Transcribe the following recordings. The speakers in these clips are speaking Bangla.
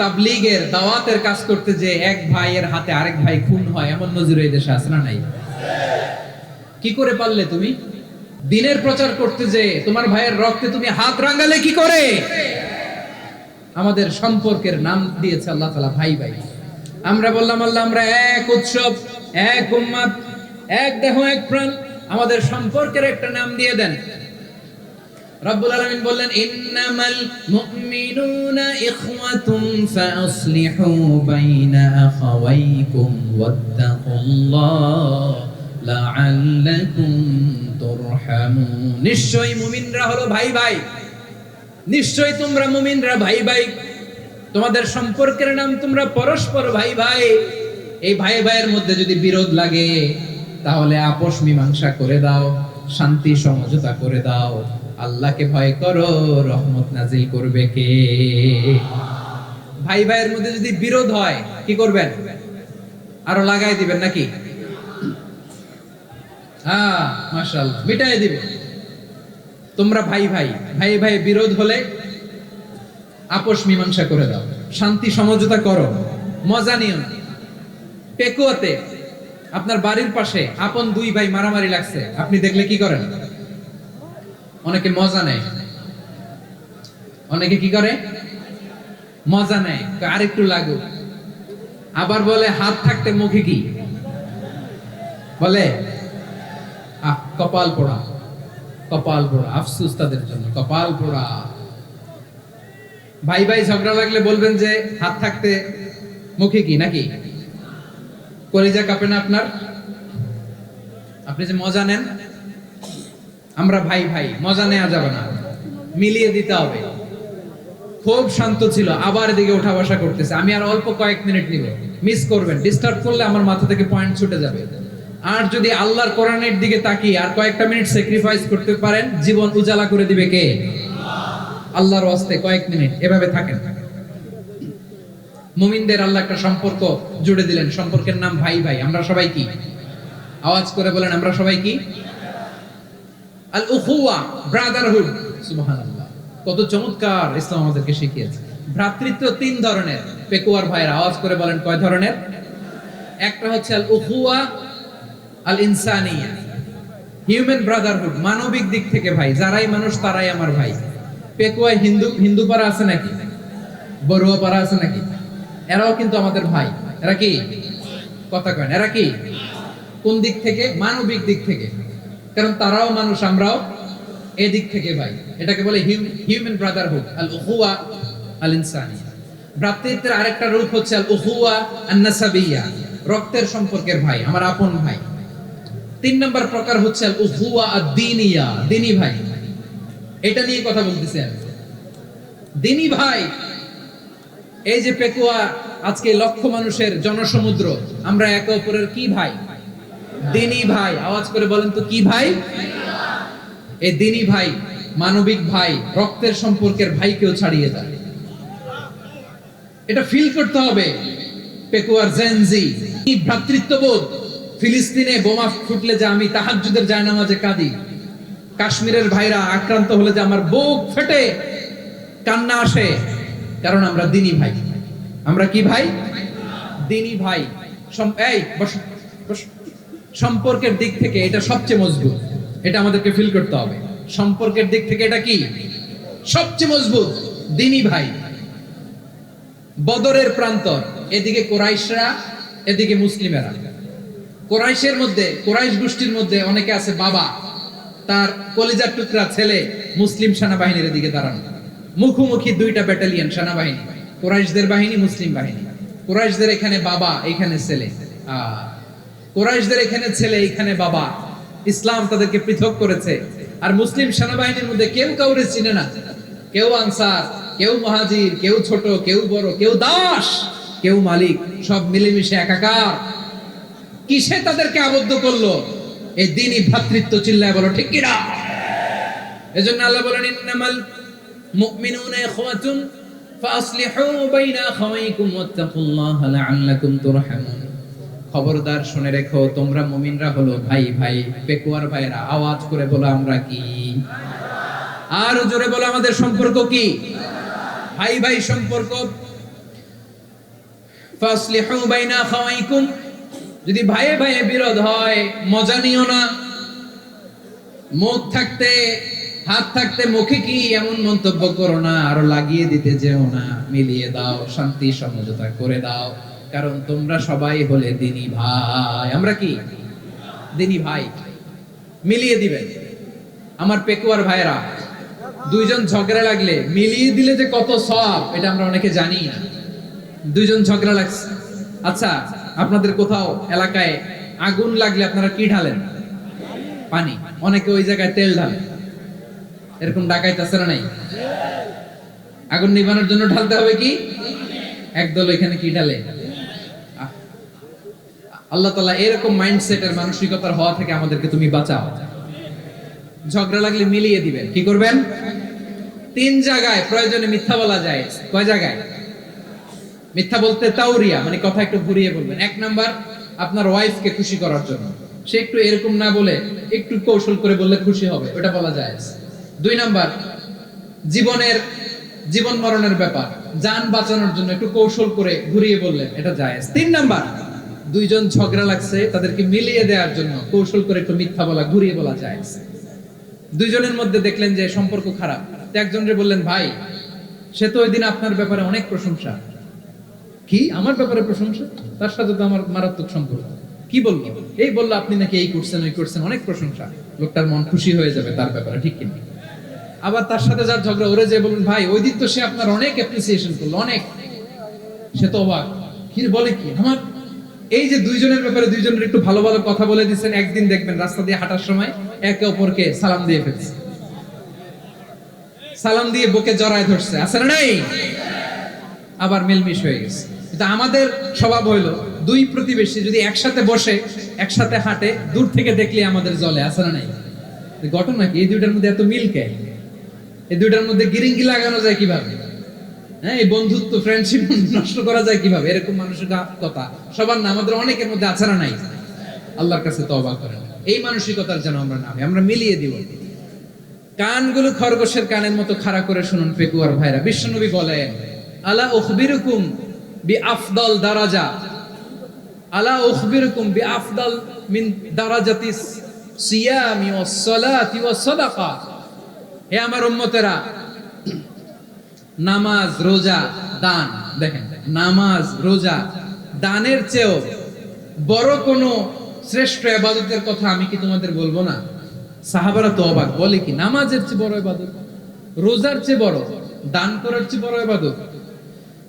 তাবলীগের দাওয়াতের কাজ করতে যে এক ভাইয়ের হাতে আরেক ভাই খুন হয়, এমন নজির এই দেশে আছে না নাই? কি করে পারলে তুমি দিনের প্রচার করতে যে তোমার ভাইয়ের রক্তে তুমি হাত রাঙালে কি করে? আমাদের সম্পর্কের নাম দিয়েছে আল্লাহ তাআলা ভাই ভাই। আমরা বললাম আল্লাহ আমরা এক উৎসব, এক উম্মত, এক দেহ, এক প্রাণ, আমাদের সম্পর্কের একটা নাম দিয়ে দেন। রব্বুল আলামিন বললেন ইন্নামাল মুমিনুনা ইখওয়াতুন ফাসলিহু বাইনা আখাওয়াইকুম ওয়াত্তাকুল্লাহ লাআল্লাকুম তুরহামুন। নিশ্চয়ই মুমিনরা হলো ভাই ভাই, নিশ্চয়ই তোমরা মুমিনরা ভাই ভাই, তোমাদের সম্পর্কের নাম তোমরা পরস্পর ভাই ভাই। এই ভাই ভাইয়ের মধ্যে যদি বিরোধ লাগে তাহলে আপোষ মীমাংসা করে দাও, শান্তি সমঝোতা করে দাও। আল্লাহকে ভয় করো, রহমত নাজিল করবে কে? ভাই ভাইয়ের মধ্যে যদি বিরোধ হয় কি করবেন? আরো লাগাই দিবেন নাকি? হ্যাঁ, মাশাআল্লাহ, মিটাই দিবেন। তোমরা ভাই ভাই, ভাই ভাই বিরোধ হলে আপোষ মীমাংসা করে দাও, শান্তি সমঝোতা করো, মজা নিও না। পেকুয়াতে আপনার বাড়ির পাশে আপন দুই ভাই মারামারি লাগছে, আপনি দেখলে কি করেন? অনেকে মজা নেয়, অনেকে কি করে? মজা নেয়, আরেকটু লাগুক। আবার বলে হাত থাকতে মুখে কি বলে? কপাল পোড়া, কপাল পোড়া। আফসোস তাদের জন্য, কপাল পোড়া। ভাই ভাই ঝগড়া লাগলে বলবেন যে হাত থাকতে মুখে কি, নাকি? কলিজা কাঁপে না আপনার? আপনি যে মজা নেন। আমরা ভাই ভাই, মজা নেওয়া যাবে না, মিলিয়ে দিতে হবে। খুব শান্ত ছিল, আবার এদিকে ওঠা বসা করতেছে। আমি আর অল্প কয়েক মিনিট নিব, মিস করবেন। ডিস্টার্ব করলে আমার মাথা থেকে পয়েন্ট ছুটে যাবে। আর যদি আল্লাহর কোরআনের দিকে তাকিয়ে আর কয়েকটা মিনিট স্যাক্রিফাইস করতে পারেন, জীবন উজালা করে দিবে কে? আল্লাহর ওয়াস্তে কয়েক মিনিট এভাবে থাকেন। মুমিনদের আল্লাহ একটা সম্পর্ক জুড়ে দিলেন, সম্পর্কের নাম ভাই ভাই। আমরা সবাই কি? আওয়াজ করে বলেন, আমরা সবাই কি? আল উখুয়া, ব্রাদারহুড। সুবহানাল্লাহ, কত চমৎকার ইসলাম আমাদেরকে শিখিয়েছে। ভ্রাতৃত্ব তিন ধরনের। পেকুয়ার ভাইয়ের আওয়াজ করে বলেন, কয় ধরনের? একটা হচ্ছে আল উখুয়া আল ইনসানিয়া, হিউম্যান ব্রাদারহুড, মানবিক দিক থেকে ভাই। যারাই মানুষ তারাই আমার ভাই। পেকুয়ায় হিন্দু পাড়া আছে নাকি? বড়ুয়া পাড়া আছে নাকি? এরাও কিন্তু আমাদের ভাই। এরা কি? কথা কয়, এরা কি? কোন দিক থেকে? মানবিক দিক থেকে। কারণ তারাও মানুষ, আমরাও এদিক থেকে ভাই। এটাকে বলে হিউম্যান ব্রাদারহুড, আল উখুয়া আল ইনসানিয়া। ভ্রাতৃত্বের আরেকটা রূপ হচ্ছে আল উখুয়া আন নাসাবিয়া, রক্তের সম্পর্কের ভাই, আমার আপন ভাই। তিন নম্বর প্রকার হচ্ছে আল উখুয়া আদ-দীনিয়া, দ্বীনি ভাই। এটা নিয়ে কথা বলতেছি আমি। দ্বীনি ভাই, এই যে পেকুয়া আজকে লক্ষ মানুষের জনসমুদ্র, আমরা একে অপরের কি ভাই? দ্বীনি ভাই। আওয়াজ করে বলেন তো কি ভাই? এই দ্বীনি ভাই, মানবিক ভাই, রক্তের সম্পর্কের ভাইকেও ছাড়িয়ে যায়। এটা ফিল করতে হবে। পেকুয়ার জেনজি ভ্রাতৃত্ববোধ। ফিলিস্তিনে বোমা ফুটলে যে আমি তাহাজ্জুদের জায়নামাজে কাঁদি, কাশ্মীরের ভাইরা আক্রান্ত হলে যে আমার বুক ফেটে কান্না আসে, কারণ আমরা দ্বীনি ভাই। আমরা কি ভাই? দ্বীনি ভাই। এই বসো বসো। সম্পর্কের দিক থেকে এটা সবচেয়ে মজবুত। এটা আমাদেরকে ফিল করতে হবে। সম্পর্কের দিক থেকে এটা কি? সবচেয়ে মজবুত, দ্বীনি ভাই। বদরের প্রান্তর, এদিকে কুরাইশরা, এদিকে মুসলিমেরা। কুরাইশের মধ্যে, কুরাইশ গোষ্ঠীর মধ্যে অনেকে আছে বাবা, তার কলিজার টুকরা ছেলে মুসলিম সেনাবাহিনীর দিকে দাঁড়ানো। মুখোমুখি দুইটা ব্যাটালিয়ন সেনাবাহিনী, কুরাইশদের বাহিনী, মুসলিম বাহিনী। কুরাইশদের এখানে বাবা, এখানে ছেলে। কুরাইশদের এখানে ছেলে, এখানে বাবা। ইসলাম তাদেরকে পৃথক করেছে। আর মুসলিম সেনাবাহিনীর মধ্যে কেউ কাউরে চিনে না। কেউ আনসার, কেউ মুহাজির, কেউ ছোট, কেউ বড়, কেউ দাস, কেউ মালিক, সব মিলেমিশে একাকার। কিসে তাদেরকে আবদ্ধ করলো? এই দ্বীনি ভ্রাতৃত্ব। চিল্লায় বলো ঠিক কিনা? এজন্য আল্লাহ বলেন ইন্নামাল মুমিনুনা ইখওয়াতুন ফাসলিহু বাইনা আখাওয়াইকুম ওয়াত্তাকুল্লাহা লাআল্লাকুম তুরহামুন। খবরদার শুনে রেখো, তোমরা মুমিনরা হলো ভাই ভাই। পেকুয়ার ভাইরা আওয়াজ করে বলো, আমরা কি? আর জোরে বলো, আমাদের সম্পর্ক কি? ভাই ভাই সম্পর্ক। ফাসলিহু বাইনা আখাওয়াইকুম, যদি ভাইয়ে ভাইয়ে বিরোধ হয় মজা নিও না। মুখ থাকতে হাত থাকতে মুখে কি এমন মন্তব্য করো না, আরো লাগিয়ে দিতে যেও না। মিলিয়ে দাও, শান্তি সমঝোতা করে দাও, কারণ তোমরা সবাই হলে দিনী ভাই। আমরা কি দিনী ভাই? মিলিয়ে দিবেন। আমার পেকুয়ার ভাইরা, দুইজন ঝগড়া লাগলে মিলিয়ে দিলে যে কত সওয়াব, এটা আমরা অনেকে জানি না। দুইজন ঝগড়া লাগছে, আচ্ছা আপনাদের কোথাও এলাকায় আগুন লাগলে আপনারা কি ঢালেন? পানি। অনেকে ওই জায়গায় তেল ঢালে। এরকম ডাকাইতে আছে না নাই? আগুন নিভানোর জন্য ঢালতে হবে কি? একদল এখানে কি ঢালে? আল্লাহ তাআলা এরকম মাইন্ডসেটের মানসিকতার হওয়া থেকে আমাদেরকে তুমি বাঁচাও। ঝগড়া লাগলে মিলিয়ে দিবেন। কি করবেন? 3 জায়গায় প্রয়োজনে মিথ্যা বলা যায়। কয় জায়গায় মিথ্যা বলতে? তাওরিয়া, মানে কথা একটু ঘুরিয়ে বলবেন। 1 নাম্বার, আপনার ওয়াইফকে খুশি করার জন্য। সে একটু এরকম না বলে একটু কৌশল করে বললে খুশি হবে, ওটা বলা যায়। 2 নাম্বার, জীবন মরণের ব্যাপার, জান বাঁচানোর জন্য একটু কৌশল করে ঘুরিয়ে বললেন, এটা জায়েজ। 3 নাম্বার, দুইজন ঝগড়া লাগছে তাদেরকে মিলিয়ে দেওয়ার জন্য কৌশল করে একটু মিথ্যা বলা, ঘুরিয়ে বলা জায়েজ। দুইজনের মধ্যে দেখলেন যে সম্পর্ক খারাপ, একজনরে বললেন, ভাই সে তো ওই দিন আপনার ব্যাপারে অনেক প্রশংসা। কি আমার ব্যাপারে প্রশংসা? তার সাথে তো আমার মারাত্মক সম্পর্ক। কি বলবো? এই বললো আপনি নাকি এই করছেন ওই করছেন, অনেক প্রশংসা। লোকটার মন খুশি হয়ে যাবে তার ব্যাপারে, ঠিক কিনা? আবার তার সাথে যার ঝগড়া, ওরে যে বলুন, ভাই ওই দিন তো সে আপনার অনেক অ্যাপ্রিসিয়েশন করলো, অনেক। সে তো অবাক, কি বলে কি আমার? এই যে দুইজনের ব্যাপারে দুইজনের একটু ভালো ভালো কথা বলে দিচ্ছেন, একদিন দেখবেন রাস্তা দিয়ে হাঁটার সময় একে অপরকে সালাম দিয়ে ফেলছে, সালাম দিয়ে বুকে জড়ায় ধরছে, আছে না নাই? আবার মিলমিশ হয়ে গেছে। কিন্তু আমাদের স্বভাব হইলো, দুই প্রতিবেশী যদি একসাথে বসে একসাথে হাঁটে, দূর থেকে দেখলে আমাদের জ্বলে, আছে না নাই? ঘটনা কি? এই দুইটার মধ্যে এত মিল কে? এই দুইটার মধ্যে গিরিঙ্গি লাগানো যায় কিভাবে? হ্যাঁ, এই বন্ধুত্ব ফ্রেন্ডশিপ নষ্ট করা যায় কিভাবে? এরকম মানুষের কথা সবার না, আমাদের অনেকের মধ্যে আছে না নাই? আল্লাহর কাছে তওবা করেন, এই মানসিকতার যেন আমরা না হই, আমরা মিলিয়ে দিব। কানগুলো খরগোশের কানের মতো খাড়া করে শুনুন পেকুয়ার ভাইরা। বিশ্বনবী বলেন, আলা উখবিরুকুম বিআফদাল দারাজা, আলা উখবিরুকুম বিআফদাল মিন দারাজাতিস সিয়ামি ওয়াস সালাতি ওয়াস সাদাকা। হে আমার উম্মতেরা, নামাজ, রোজা, দান, দেখেন নামাজ, রোজা, দানের চেয়েও বড় কোন শ্রেষ্ঠ ইবাদতের কথা আমি কি তোমাদের বলবো না? সাহাবারা তো অবাক, বলে কি নামাজের চেয়ে বড় ইবাদত, রোজার চেয়ে বড়, দান করার চেয়ে বড় ইবাদত?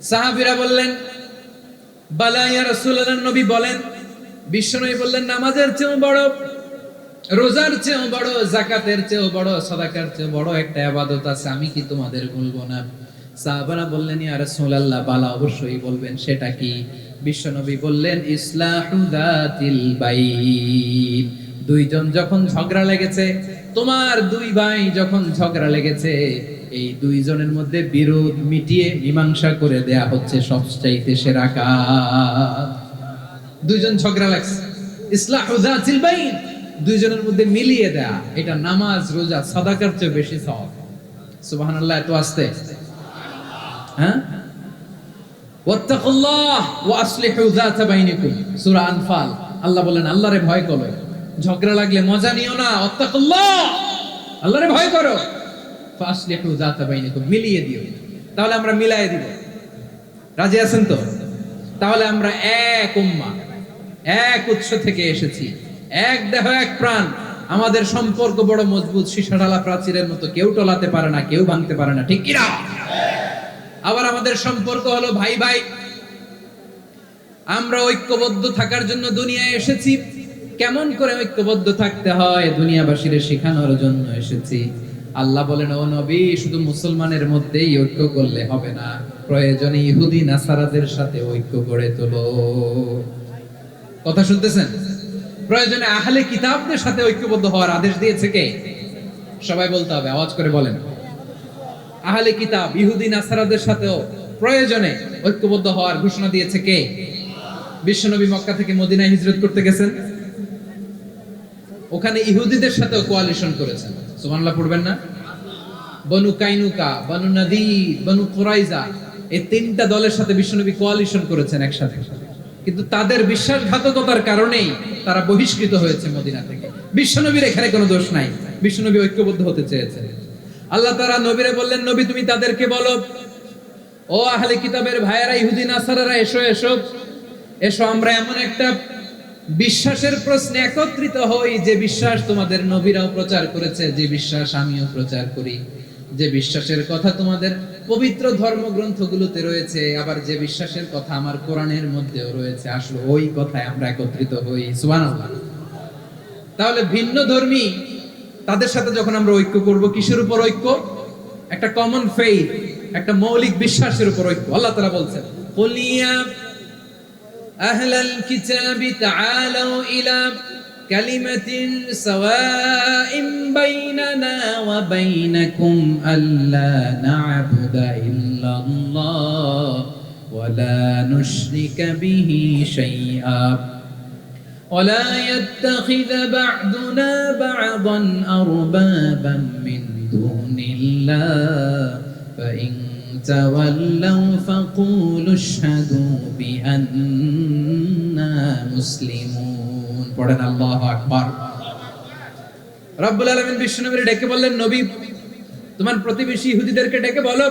সাহাবীরা বললেন, বালা ইয়া রাসূলুল্লাহ, নবী বলেন। বিশ্বনবী বললেন, নামাজের চেয়েও বড়, রোজার চেয়েও বড়, যাকাতের চেয়েও বড়, সাদাকার চেয়েও বড় একটা ইবাদত আছে, আমি কি তোমাদের বলবো না? সাহাবারা বললেন, ইয়া রাসূলুল্লাহ, বালা, অবশ্যই বলবেন, সেটা কি? বিশ্বনবী বললেন, ইসলাহু যাতিল বাইন। দুইজন যখন ঝগড়া লেগেছে, তোমার দুই ভাই যখন ঝগড়া লেগেছে, এই দুইজনের মধ্যে বিরোধ মিটিয়ে মীমাংসা করে দেয়া হচ্ছে সবচাইতে সেরা কাজ। দুইজন ঝগড়া লাগছে, ইসলাহু যাতিল বাইন, দুইজনের মধ্যে মিলিয়ে দেয়া, এটা নামাজ, রোজা, সাদাকার চেয়ে বেশি সওয়াব। সুবহানাল্লাহ, এত আস্তে, হ্যাঁ? ওয়াত্তাকুল্লাহ ওয়া আসলিহু যাতা বাইনিকুম, সূরা আনফাল। আল্লাহ বলেন, আল্লাহরে ভয় করো, ঝগড়া লাগলে মজা নিও না, ওয়াত্তাকুল্লাহ, আল্লাহরে ভয় করো, ফাসলিহু যাতা বাইনিকুম, মিলিয়ে দিও। তাহলে আমরা মিলায়ে দিব, রাজি আছেন তো? তাহলে আমরা এক উম্মাহ, এক উৎস থেকে এসেছি, এক দেহ এক প্রাণ, আমাদের সম্পর্ক বড় মজবুত, সীসাঢালা প্রাচীরের মতো, কেউ টলাতে পারে না, কেউ ভাঙতে পারে না, ঠিক কিনা? আবার আমাদের সম্পর্ক হলো ভাই ভাই, আমরা ঐক্যবদ্ধ থাকার জন্য দুনিয়ায় এসেছি। কেমন করে ঐক্যবদ্ধ থাকতে হয় দুনিয়াবাসীরে শেখানোর জন্য এসেছি। আল্লাহ বলেন, ও নবী, শুধু মুসলমানের মধ্যেই ঐক্য করলে হবে না, প্রয়োজনে ইহুদি নাসারাদের সাথে ঐক্য গড়ে তোলো। কথা শুনতেছেন? প্রয়োজনে আহলে কিতাবদের সাথে ঐক্যবদ্ধ হওয়ার আদেশ দিয়েছে কে? সবাই বলতে হবে, আওয়াজ করে বলেন। আহলে কিতাব, ইহুদি নাসারাদের সাথেও প্রয়োজনে ঐক্যবদ্ধ হওয়ার ঘোষণা দিয়েছে কে? বিশ্বনবী মক্কা থেকে মদিনায় হিজরত করতে গেছেন, ওখানে ইহুদিদের সাথেও কোয়ালিশন করেছেন। সুবহানাল্লাহ পড়বেন না? বনু কাইনুকা, বনু নাদির, বনু কুরাইজা, এই তিনটা দলের সাথে বিশ্বনবী কোয়ালিশন করেছেন একসাথে, কিন্তু তাদের বিশ্বাসঘাতকতার কারণেই তারা বহিষ্কৃত হয়েছে মদিনা থেকে। বিশ্বনবীর এখানে কোনো দোষ নাই, বিশ্বনবী ঐক্যবদ্ধ হতে চেয়েছেন। আল্লাহ তাআলা নবীরে বললেন, নবী তুমি তাদেরকে বলো, ও আহলে কিতাবের ভাইয়েরা, ইহুদি নাসারারা, এসো এসো এসো, আমরা এমন একটা বিশ্বাসের প্রশ্নে একত্রিত হই যে বিশ্বাস তোমাদের নবীরাও প্রচার করেছে, যে বিশ্বাস আমিও প্রচার করি, যে বিশ্বাসের কথা তোমাদের পবিত্র ধর্মগ্রন্থগুলোতে রয়েছে, আবার যে বিশ্বাসের কথা আমার কোরআনের মধ্যেও রয়েছে, আসলে ওই কথায় আমরা একত্রিত হই। সুবহানাল্লাহ। তাহলে ভিন্ন ধর্মী তাদের সাথে যখন আমরা ঐক্য করব, কিসের উপর ঐক্য? একটা কমন ফেইথ, একটা মৌলিক বিশ্বাসের উপর ঐক্য। আল্লাহ তাআলা বলছেন, কুলিয়া আহলাল কিতাবি তাআলাউ ইলা কালিমাতিন সাওয়াইন বাইনানা ওয়া বাইনাকুম আল্লা না'বুদা ইল্লাল্লাহ ওয়া লা নুশরিকা বিহি শাইআ ولا يتخذ بعضنا بعضا أربابا من دون الله فإن تولوا فقولوا اشهدوا بأننا مسلمون পড়েন আল্লাহু আকবার। রব্বুল আলামিন বিশ্বনবীকে ডেকে বললেন, নবী তোমার প্রতিবেশী ইহুদিদেরকে ডেকে বলো,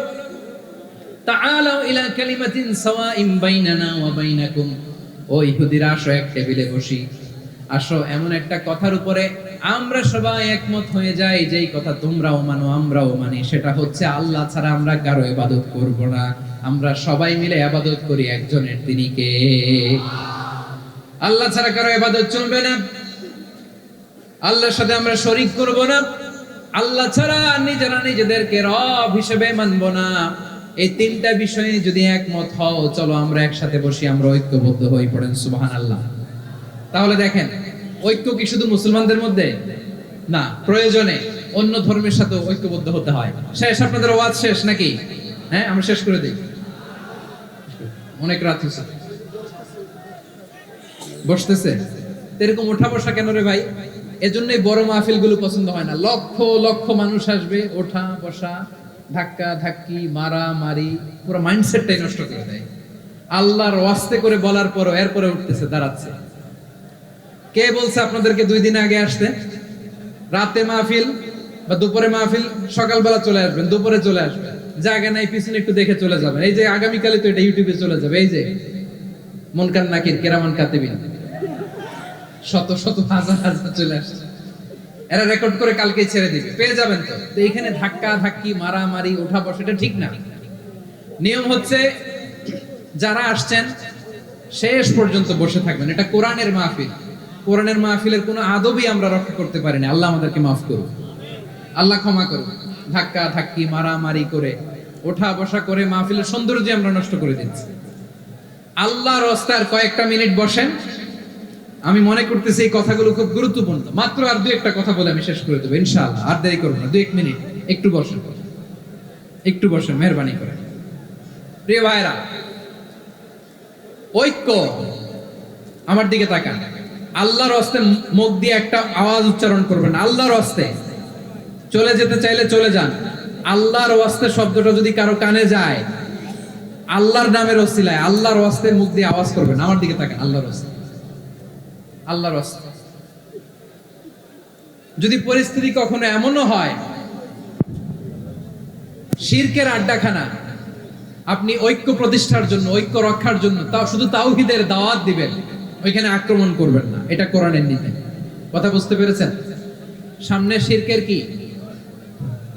তাআলাউ ইলা কালিমাতিন সাওয়াইন বাইনানা ওয়া বাইনাকুম, ও ইহুদিরা আসো, এক টেবিলে বসি, আসো এমন একটা কথার উপরে আমরা সবাই একমত হয়ে যাই, যেই কথা তোমরাও মানো আমরাও মানি, সেটা হচ্ছে আল্লাহ ছাড়া আমরা কারো ইবাদত করব না, আমরা সবাই মিলে ইবাদত করি একজনের, তিনি কে? আল্লাহ ছাড়া কারো ইবাদত চলবে না, আল্লাহর সাথে আমরা শরীক করব না, আল্লাহ ছাড়া নিজেরা নিজেদেরকে রব হিসেবে মানব না। এই তিনটা বিষয়ে যদি একমত হও, চলো আমরা একসাথে বসি, আমরা ঐক্যবদ্ধ হই। পড়েন সুবহানাল্লাহ। তাহলে দেখেন, ঐক্য কি শুধু মুসলমানদের মধ্যে না, প্রয়োজনে অন্য ধর্মের সাথে ঐক্যবদ্ধ হতে হয়। শেষ, আপনাদের ওয়াজ শেষ নাকি? হ্যাঁ, আমরা শেষ করে দিই, অনেক রাত হয়েছে। বসতেছে এরকম ওঠা বসা কেন রে ভাই? এজন্যই বড় মাহফিল গুলো পছন্দ হয় না। লক্ষ লক্ষ মানুষ আসবে, ওঠা বসা, ধাক্কা ধাক্কি, মারা মারি, পুরো মাইন্ডসেটটাই নষ্ট করে দেয়। আল্লাহর ওয়াস্তে করে বলার পরও এরপরে উঠতেছে, দাঁড়াচ্ছে। কে বলছে আপনাদেরকে 2 দিন আগে আসতে? রাতে মাহফিল বা দুপুরে মাহফিল, সকালবেলা চলে আসবেন, দুপুরে চলে আসবেন, জায়গা নাই পিছনে একটু দেখে চলে যাবেন। এই যে আগামীকালে তো এটা ইউটিউবে চলে যাবে, এই যে মুনকার নাকির কেরামান কাতিবিন, শত শত হাজার হাজার চলে আসছে, এরা রেকর্ড করে কালকে ছেড়ে দিবে, পেয়ে যাবেন। তো এইখানে ধাক্কা ধাক্কি, মারামারি, ওঠা বসা, এটা ঠিক না। নিয়ম হচ্ছে যারা আসছেন শেষ পর্যন্ত বসে থাকবেন। এটা কোরআনের মাহফিল, কোরআনের মাহফিলের কোনো আদবই আমরা রক্ষা করতে পারিনি। আল্লাহ আমাদেরকে মাফ করুন, আল্লাহ ক্ষমা করুন। ধাক্কা ধাক্কি, মারামারি করে, ওঠা বসা করে মাহফিলের সৌন্দর্য আমরা নষ্ট করে দিচ্ছি। আল্লাহর রাস্তায় কয়েকটা মিনিট বসেন। আমি মনে করতেছি এই কথাগুলো খুব গুরুত্বপূর্ণ। মাত্র আর 2-1টা কথা বলে আমি শেষ করে দেবো ইনশাআল্লাহ, আর দেরি করবো না। 2-1 মিনিট একটু বসেন, একটু বসেন, মেহরবানি করে। প্রিয় ভাইরা, ঐক্য, আমার দিকে তাকান। আল্লাহর রাস্তায় মুখ দিয়ে একটা আওয়াজ উচ্চারণ করবেন, আল্লাহর রাস্তায়। চলে যেতে চাইলে চলে যান। আল্লাহর ওয়াস্তে শব্দটা যদি কারো কানে যায়, আল্লাহর নামের ওসিলায় আল্লাহর ওয়াস্তে মুখ দিয়ে আওয়াজ করবেন। আমার দিকে তাকান, আল্লাহর ওয়াস্তে, আল্লাহর ওয়াস্তে। যদি পরিস্থিতি কখনো এমনও হয় শিরকের আড্ডাখানা, আপনি ঐক্য প্রতিষ্ঠার জন্য, ঐক্য রক্ষার জন্য তাও শুধু তাওহীদের দাওয়াত দিবেন, ওইখানে আক্রমণ করবেন না। এটা কোরআনের নীতি। কথা বুঝতে পেরেছেন? সামনে শিরকের কি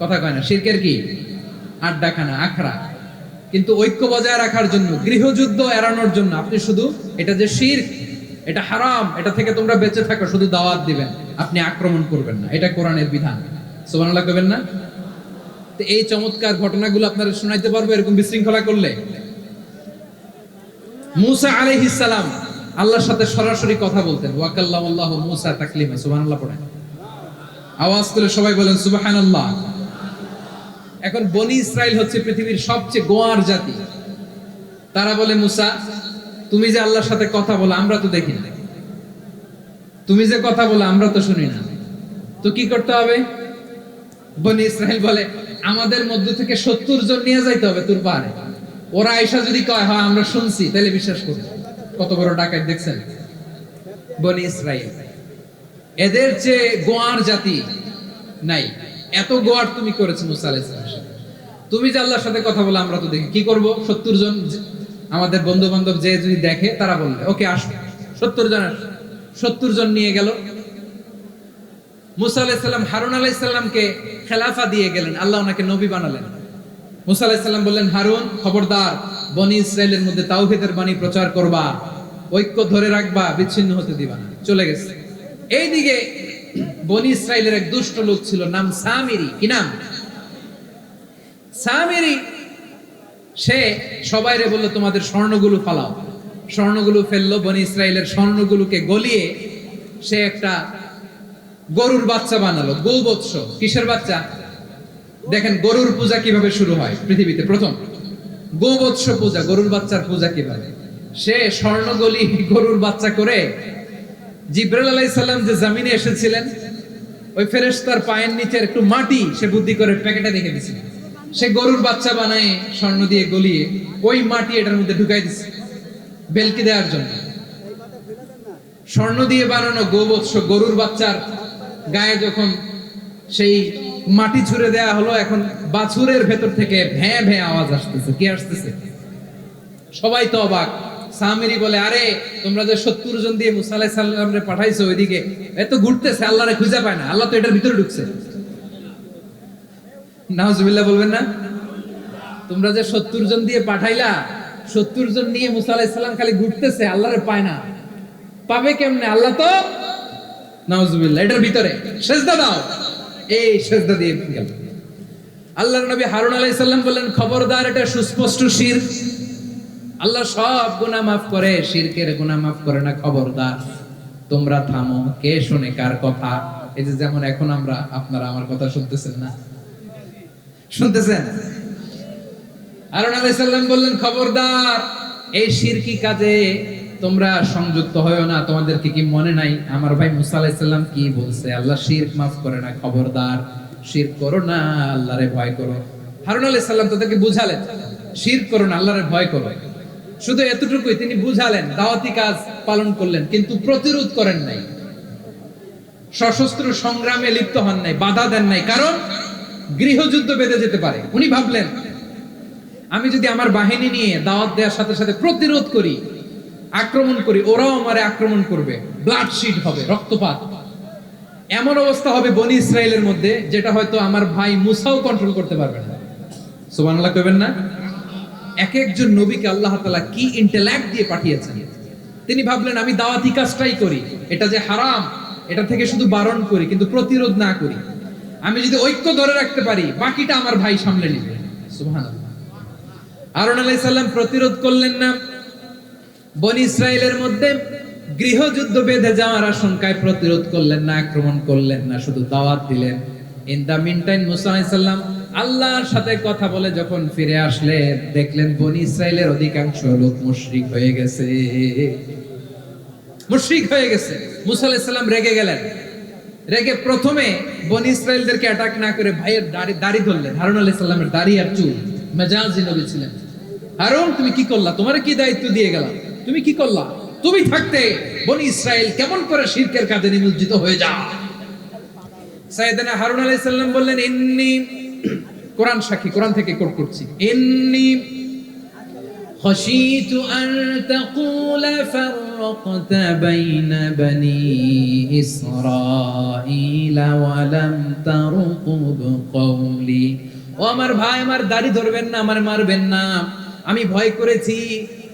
কথা কয় না, শিরকের কি আড্ডাখানা, আখড়া। কিন্তু ঐক্য বজায় রাখার জন্য, গৃহযুদ্ধ এড়ানোর জন্য আপনি শুধু এটা যে শিরক, এটা হারাম, এটা থেকে তোমরা বেঁচে থাকো, শুধু দাওয়াত দিবেন, আপনি আক্রমণ করবেন না। এটা কোরআনের বিধান। সুবহানাল্লাহ কইবেন না? তো এই চমৎকার ঘটনাগুলো আপনারা শোনাইতে পারবো এরকম বিশৃঙ্খলা করলে। মূসা আলাইহিস সালাম আল্লাহর সাথে সরাসরি কথা বলতেন। ওয়া কাল্লামাল্লাহু মূসা তাকলিমা। সুবহানাল্লাহ পড়েন, আওয়াজ করে সবাই বলেন সুবহানাল্লাহ। এখন বনি ইসরাইল হচ্ছে পৃথিবীর সবচেয়ে গোয়ার জাতি। তারা বলে, মূসা তুমি যে আল্লাহর সাথে কথা বলো আমরা তো দেখি না, তুমি যে কথা বলো আমরা তো শুনি না, তো কি করতে হবে? বনি ইসরাইল বলে, আমাদের মধ্য থেকে 70 জন নিয়ে যাইতে হবে তোর পাহাড়ে, ওরা আয়েশা যদি কয় হয় আমরা শুনছি তাহলে বিশ্বাস করব। কত বড় ডাকাত দেখছেন বনি ইসরাইল। এদের যে গোয়ার জাতি নাই, এত গোয়ার তুমি করেছো মুসা আলাইহিস সালাম। তুমি যে আল্লাহর সাথে কথা বলে আমরা তো দেখি কি করব, 70 জন আমাদের বন্ধু বান্ধব যে যদি দেখে তারা বলবে ওকে আসো 70 জন, 70 জন নিয়ে গেল। মুসা আলাইহিস সালাম হারুন আলাইহিস সালামকে খেলাফা দিয়ে গেলেন, আল্লাহ ওনাকে নবী বানালেন। মুসা আলাইহিস সালাম বললেন, হারুন খবরদার বনি ইসরাইলের মধ্যে তাওহীদের বাণী প্রচার করবা, ঐক্য ধরে রাখবা, বিচ্ছিন্ন হতে দিবা না। চলে গেছে। এইদিকে বনি ইসরাইলের এক দুষ্ট লোক ছিল, নাম সামিরি। কি নাম? সামিরি। সে সবাইরে বলল তোমাদের স্বর্ণগুলো ফালাও। স্বর্ণগুলো ফেললো, বনি ইসরাইলের স্বর্ণগুলোকে গলিয়ে সে একটা গরুর বাচ্চা বানালো, গোবৎস। কিসের বাচ্চা? দেখেন গরুর পূজা কিভাবে শুরু হয় পৃথিবীতে, প্রথম গোবৎস পূজা, গরুর বাচ্চার পূজা কিভাবে। সে স্বর্ণগলি গরুর বাচ্চা করে জিবরাইল আলাইহিস সালাম যে জমিনে এসেছিলেন, ওই ফেরেশতার পায়ের নিচের একটু মাটি সে বুদ্ধি করে প্যাকেটে রেখে দিয়েছিল। সে গরুর বাচ্চা বানায় স্বর্ণ দিয়ে গলিয়ে ওই মাটি এটার মধ্যে ঢুকাই দিছে বেলকি দেওয়ার জন্য। স্বর্ণ দিয়ে বানানো গোবৎস গরুর বাচ্চার গায়ে যখন সেই মাটি ছুঁড়ে দেয়া হলো, এখন বাছুরের ভেতর থেকে ভ্যাঁ ভ্যাঁ আওয়াজ আসতেছে। কি আসতেছে? সবাই তো অবাক। সামিরি বলে, আরে তোমরা যে 70 জন দিয়ে মুসা আলাইহিস সালামরে পাঠাইছো ওইদিকে, এত ঘুরতেছে, আল্লাহরে খুঁজে পায় না, আল্লাহ তো এটার ভিতরে ঢুকছে। নাউজুবিল্লাহ বলবেন না? তোমরা যে 70 জন দিয়ে পাঠাইলা, 70 জন নিয়ে মুসা আলাইহিস সালাম খালি ঘুরতেছে, আল্লাহরে পায় না। পাবে কেমনে? আল্লাহ তো নাউজুবিল্লাহ এটার ভিতরে। সিজদা দাও। এই সিজদা দিয়ে গেল। আল্লাহর নবী হারুন আলাইহিস সালাম বললেন, খবরদার, এটা সুস্পষ্ট শিরক। আল্লাহ সব গুনাহ মাফ করে, শিরকের গুনাহ মাফ করে না। খবরদার, তোমরা থামো। কে শুনে কার কথা? এই যে যেমন এখন আমরা, আপনারা আমার কথা শুনতেছেন না? শুনতেছেন? হারুন আলাইহিস সালাম বললেন, খবরদার, এই শিরকি কাজে তোমরা সংযুক্ত হয়ো না। তোমাদেরকে কি মনে নাই আমার ভাই মুসা আলাইহিস সালাম কি বলছে? আল্লাহ শিরক মাফ করে না। খবরদার, শিরক করো না, আল্লাহরে ভয় করো। হারুন আলাইহিস সালাম তাদেরকে বুঝালেন, শিরক করো না, আল্লাহরে ভয় করো। শুধু এতটুকুই তিনি বুঝালেন, দাওয়াতি কাজ পালন করলেন, কিন্তু প্রতিরোধ করেন নাই, সশস্ত্র সংগ্রামে লিপ্ত হন নাই, বাধা দেন নাই। কারণ গৃহযুদ্ধ বেঁধে যেতে পারে। উনি ভাবলেন, আমি যদি আমার বাহিনী নিয়ে দাওয়াত দেওয়ার সাথে সাথে প্রতিরোধ করি, আক্রমণ করি, ওরাও আমারে আক্রমণ করবে, ব্লাডশিট হবে, রক্তপাত। এমন অবস্থা হবে বনি ইসরাইলের মধ্যে যেটা হয়তো আমার ভাই মুসাও কন্ট্রোল করতে পারবে না। সুবহানাল্লাহ কইবেন না? এক একজন নবীকে আল্লাহ তাআলা কি ইন্টেলেক্ট দিয়ে পাঠিয়েছেন। তিনি ভাবলেন, আমি দাওয়াতি কাজটাই করি, এটা যে হারাম এটা থেকে শুধু বারণ করি, কিন্তু প্রতিরোধ না করি। আমি যদি ঐক্য ধরে রাখতে পারি, বাকিটা আমার ভাই সামলে নেবে। সুবহানাল্লাহ। হারুন আলাইহিস সালাম প্রতিরোধ করলেন না। বনি ইসরাইলের মধ্যে গৃহযুদ্ধ বেঁধে যাওয়ার আশঙ্কায় প্রতিরোধ করলেন না, আক্রমণ করলেন না, শুধু দাওয়াত দিলেন। ইন দা মিন টাইম মুসা আলাইহিস সালাম আল্লাহর সাথে কথা বলে যখন ফিরে আসলেন, দেখলেন বনি ইসরাইলের অধিকাংশ লোক মুশরিক হয়ে গেছে। মুশরিক হয়ে গেছে। মুসা আলাইহিস সালাম রেগে গেলেন। রেগে প্রথমে বনি ইসরাইলদেরকে অ্যাটাক না করে ভাইয়ের দাড়ি ধরলেন। হারুন আলাইহিস সালামের দাড়ি আর চুল। মেজাজি নবী ছিলেন। হারুন, তুমি কি করলা? তোমারে কি দায়িত্ব দিয়ে গেলাম? তুমি কি করলা? তুমি থাকতে বনি ইসরাইল কেমন করে শিরকের কাজে নিমজ্জিত হয়ে যায়? সাইয়েদনা হারুন আলাইহিস সালাম বললেন, ইন্নী, কোরআন সাক্ষী, কোরআন থেকে কোট করছি, ইন্নী খাশিতু আন তাকুলা ফাররাকতা বাইনা বনি ইসরাঈলা ওয়া লাম তারকুব কওলি। ও আমার ভাই, আমার দাড়ি ধরবেন না, আমার মারবেন না। আমি ভয় করেছি,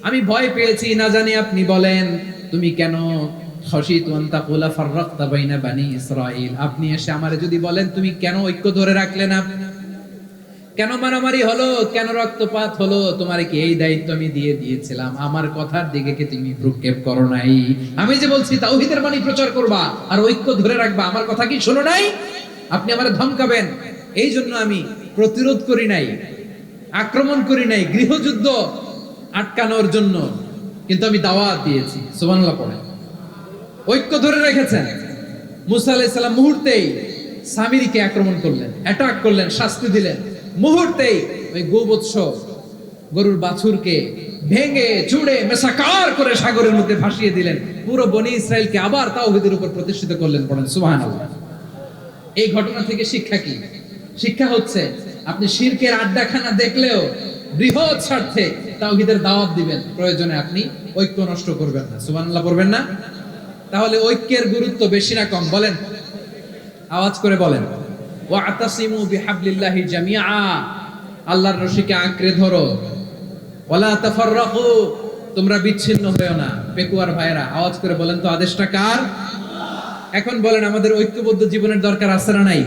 আমি ভয় পেয়েছি, না জানি আপনি বলেন তুমি কেন খাশিতু আন তাকুলা ফাররাকতা বাইনা বনি ইসরাঈল, আপনি এসে আমারে যদি বলেন তুমি কেন ঐক্য ধরে রাখলে না, কেন মারামারি হলো, কেন রক্তপাত হলো, তোমারে কি এই দায়িত্ব আমি দিয়ে দিয়েছিলাম? আমার কথার দিকে কি তুমি ভ্রুক্ষেপ করো নাই? আমি যে বলছি তাওহীদের বাণী প্রচার করবা আর ঐক্য ধরে রাখবা, আমার কথা কি শোনো নাই? আপনি আমারে ধমকাবেন, এই জন্য আমি প্রতিরোধ করি নাই, আক্রমণ করি নাই, গৃহযুদ্ধ আটকানোর জন্য, কিন্তু আমি দাওয়াত দিয়েছি। সুবহানাল্লাহ পড়ে। ঐক্য ধরে রেখেছেন। মুসা আলাইহিস সালাম মুহূর্তেই সামিরীকে আক্রমণ করলেন, অ্যাটাক করলেন, শাস্তি দিলেন। মুহূর্তেই ওই গোবৎস গরুর বাছুরকে ভেঙে চুড়ে মেসাকার করে সাগরের মধ্যে ভাসিয়ে দিলেন, পুরো বনি ইসরায়েলকে আবার তাওহীদের উপর প্রতিষ্ঠিত করলেন। পড়েন সুবহানাল্লাহ। এই ঘটনা থেকে শিক্ষা কি? শিক্ষা হচ্ছে আপনি শিরকের আড্ডাখানা দেখলেও বৃহৎ স্বার্থে তাওহীদের দাওয়াত দিবেন, প্রয়োজনে আপনি ঐক্য নষ্ট করবেন না। সুবহানাল্লাহ পড়বেন না? তাহলে ঐক্যের গুরুত্ব বেশি না কম বলেন? আওয়াজ করে বলেন। ওয়াতাসিমু বিহাবলিল্লাহি জামিআ, আল্লাহর রশিকে আঁকড়ে ধরো। ওয়ালা তাফাররাকু, তোমরা বিচ্ছিন্ন হয়ো না। পেকুয়ার ভাইরা আওয়াজ করে বলেন তো আদেশটা কার? এখন বলেন আমাদের ঐক্যবদ্ধ জীবনের দরকার আছে না নাই?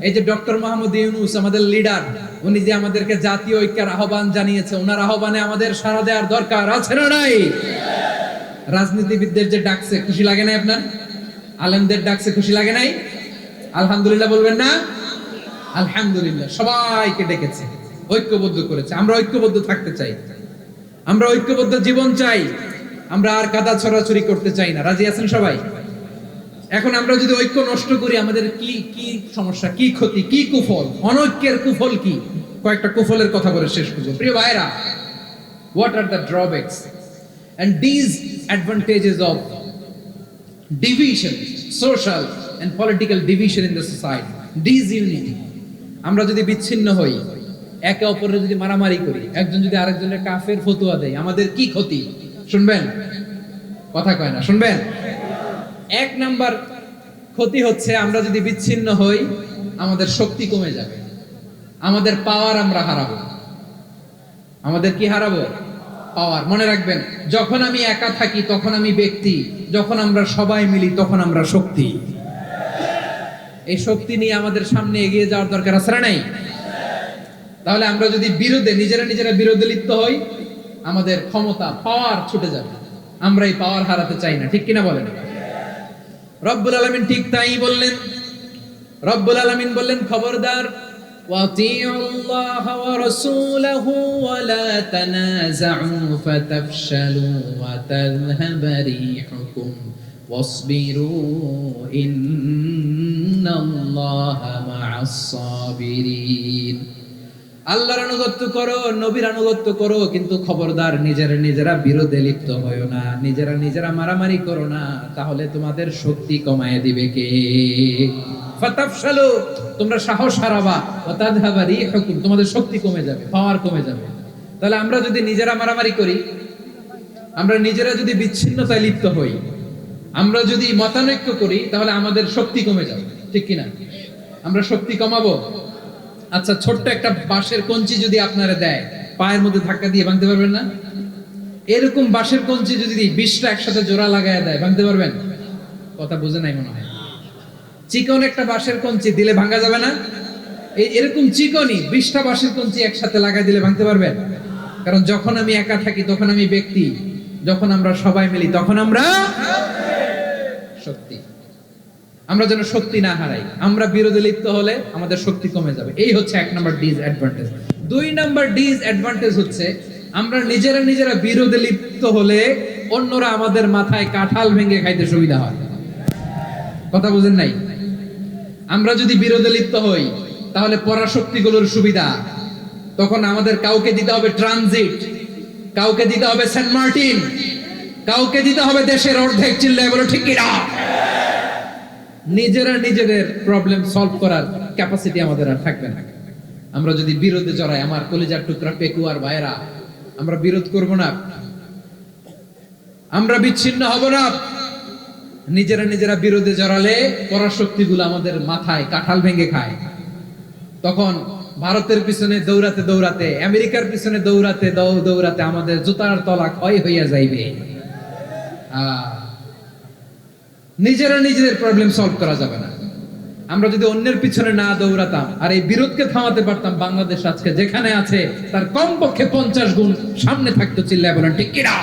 এই যে ডক্টর মোহাম্মদ ইউনূস আমাদের লিডার, উনি যে আমাদেরকে জাতীয় ঐক্যের আহ্বান জানিয়েছে, ওনার আহ্বানে আমাদের সাড়া দেওয়ার দরকার আছে না নাই? রাজনীতিবিদদের যে ডাকছে খুশি লাগে নাই আপনার? আলেমদের ডাকছে খুশি লাগে নাই? আলহামদুলিল্লাহ বলবেন না? আলহামদুলিল্লাহ, সবাইকে ডেকেছে, ঐক্যবদ্ধ করেছে। আমরা ঐক্যবদ্ধ থাকতে চাই, আমরা ঐক্যবদ্ধ জীবন চাই, আমরা আর কাদা ছড়াছড়ি করতে চাই না। রাজি আছেন সবাই? এখন আমরা যদি ঐক্য নষ্ট করি আমাদের কি কি সমস্যা, কি ক্ষতি, কি কুফল? অনৈক্যের কুফল কি? কয়েকটা কুফলের কথা বলে শেষ করব। প্রিয় ভাইরা, what are the drawbacks and disadvantages of division, social and political division in the society, disunity? আমরা যদি বিচ্ছিন্ন হই, একে অপরের যদি মারামারি করি, একজন যদি আরেকজনের কাফের ফতোয়া দেয়, আমাদের কি ক্ষতি? শুনবেন? কথা কয় না, শুনবেন? এক নাম্বার ক্ষতি হচ্ছে আমরা যদি বিচ্ছিন্ন হই, আমাদের শক্তি কমে যাবে, আমাদের পাওয়ার আমরা হারাবো। আমাদের কি হারাবো? পাওয়ার। মনে রাখবেন, যখন আমি একা থাকি তখন আমি ব্যক্তি, যখন আমরা সবাই মিলি তখন আমরা শক্তি। এই শক্তি নিয়ে আমাদের সামনে এগিয়ে যাওয়ার দরকার আছে না নাই? তাহলে আমরা যদি নিজেরা বিরোধে লিপ্ত হই, আমাদের ক্ষমতা, পাওয়ার ছুটে যাবে। আমরা এই পাওয়ার হারাতে চাই না, ঠিক কিনা বলেন? রব্বুল আলামিন ঠিক তাই বললেন। রব্বুল আলামিন বললেন, খবরদার, ওয়াতিউল্লাহ ওয়া রাসূলাহু ওয়া লা তানাযাউ ফাতাফশালু ওয়া তাযহাবা রিহুকুম ওয়াসবিরু ইন্নাল্লাহা মা'আস সাবিরিন। আল্লাহর আনুগত্য করো, নবীর আনুগত্য করো, কিন্তু খবরদার নিজেরা বিরোধে লিপ্ত হয়ো না, নিজেরা মারামারি করো না, তাহলে তোমাদের শক্তি কমায় দিবে কে? ফাতাফশালু, তোমরা সাহস হারাবা, ওয়া তাযহাবা রিহুকুম, তোমাদের শক্তি কমে যাবে, পাওয়ার কমে যাবে। তাহলে আমরা যদি নিজেরা মারামারি করি, আমরা নিজেরা যদি বিচ্ছিন্নতায় লিপ্ত হই, আমরা যদি মতানৈক্য করি, তাহলে আমাদের শক্তি কমে যাবে, ঠিক কিনা? আমরা শক্তি কমাবো। আচ্ছা, ছোট্ট একটা বাঁশের কঞ্চি যদি আপনারা দেয়, পায়ের মধ্যে ধাক্কা দিয়ে ভাঙতে পারবেন না? এরকম বাঁশের কঞ্চি যদি 20টা একসাথে জোড়া লাগায় দেয়, ভাঙতে পারবেন? কথা বুঝে নাই মনে হয়। চিকন একটা বাঁশের কঞ্চি দিলে ভাঙা যাবে না? এরকম চিকনই 20টা বাঁশের কঞ্চি একসাথে লাগাই দিলে ভাঙতে পারবেন? কারণ যখন আমি একা থাকি তখন আমি ব্যক্তি, যখন আমরা সবাই মিলি তখন আমরা শক্তি। আমরা যেন শক্তি না হারাই। আমরা বিরোধে লিপ্ত হলে আমাদের শক্তি কমে যাবে। এই হচ্ছে 1 নাম্বার ডিসঅ্যাডভান্টেজ। 2 নাম্বার ডিসঅ্যাডভান্টেজ হচ্ছে আমরা নিজেরা বিরোধে লিপ্ত হলে অন্যরা আমাদের মাথায় কাঁঠাল ভেঙে খাইতে সুবিধা হয়। কথা বুঝেন নাই? আমরা যদি বিরোধে লিপ্ত হই তাহলে পরাশক্তিগুলোর সুবিধা, তখন আমাদের কাউকে দিতে হবে ট্রানজিট, কাউকে দিতে হবে সেন্ট মার্টিন, কাউকে দিতে হবে দেশের অর্ধেক। চিল্লায় বলো ঠিক কিনা? নিজেদের প্রবলেম সলভ করার ক্যাপাসিটি আমাদের আর থাকবে না। আমরা যদি বিরোধে জড়াই, আমার কলিজার টুকরা পেকুয়ার ভাইরা, আমরা বিরোধ করব না, আমরা বিচ্ছিন্ন হব না। নিজেরা বিরোধে জড়ালে পরাশক্তিগুলো আমাদের মাথায় কাঁঠাল ভেঙে খায়। তখন ভারতের পিছনে দৌড়াতে, আমেরিকার পিছনে দৌড়াতে আমাদের জুতার তলা ক্ষয় হইয়া যাইবে। নিজেদের প্রবলেম সলভ করা যাবে না। আমরা যদি অন্যের পিছনে না দৌড়াতাম আর এই বিরোধকে থামাতে পারতাম, বাংলাদেশ আজকে যেখানে আছে তার কমপক্ষে 50 গুণ সামনে থাকতো। চিল্লায় বলেন ঠিক কিনা?